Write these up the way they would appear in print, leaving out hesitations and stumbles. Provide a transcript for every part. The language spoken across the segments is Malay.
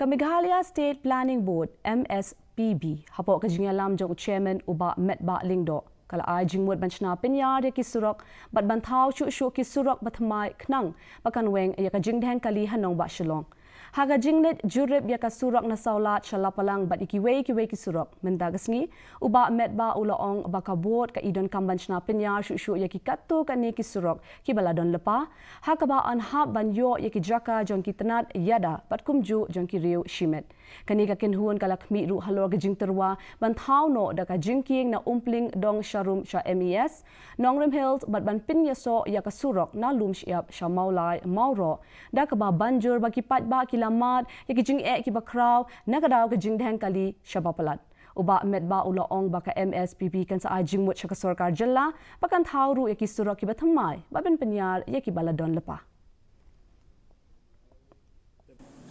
Meghalaya State Planning Board MSPB hapok kajingalam jong chairman uba metba lingdo kala ai jingmut banchna penyar ki Surok bat banthau chu ki Surok batmai knang bakan weng ya kajingdheng kali hanong ba shilong haga jingnet Jurip ya ka Surok na saulat shalapalang bat ikiwei ki Surok mendagasngi uba metba ulaong bakabot ka idon kambanchna penyar chu ya ki katu kani ki Surok ki baladon lepa hakaba anhab banyo ya ki jaka jong ki tenat yada bat kumju jong ki riu shimet kani ka kinhuan kalakmi ru Halor ka Jingpyntrei banthau no da ka jingking na umpling dong sharum sha MES Nongrim Hills bat ban pinyaso ya ka Surok na lum siap sha maulai mauro da ka ba banjur baki patba kilamat ya ki jing ki bakraw nakadaw ka jingdheng kali shabapalat uba metba ulaong baka MSPP kan sa jingmut sha ka sarkar jilla bakan thawru ya ki Surok ki bathamai baben penyar ya ki baladon lepa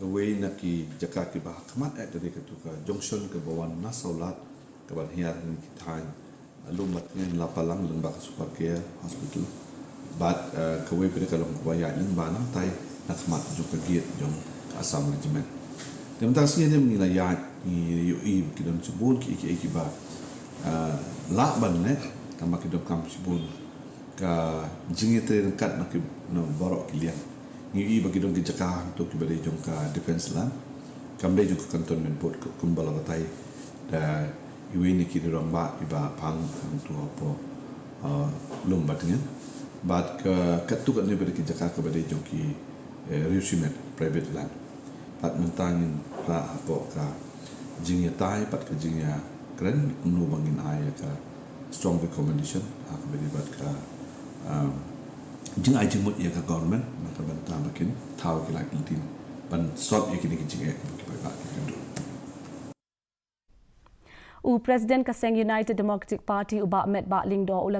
Away na ki jaka ki bah kamat dari ketuka junction ke bawah nasaulat ke banhiar ni kitang lumat ngan lapalang leng baka super care hospital but kaway pada kalong kubaya leng banang tai nak mat juga giat jong asam regiment dem tas ni dem nilai ni UI kidon subun ki ba la ban ne kama kidon kam subun ka Jingpyntrei dekat nak no borok kilian ngi bagi dong ke Jakarta untuk kembali jong ka defense land kembali jong cantonment port kumbala batai da iwi ni ki dorang ba iba pang tu apa lomba dengan bat ke katu kat ni pada ke Jakarta kembali jong ki regiment private land pat mentangin la apa ka jingnya tai pat ke jingnya keren unu bangin ai ka strong recommendation kembali bat ka jing ai jing mut ya ka government maka banta makin tahu ki lagi tin ban sop ya kini jing ki ba ki President Kaseng United Democratic Party uba metba lingdo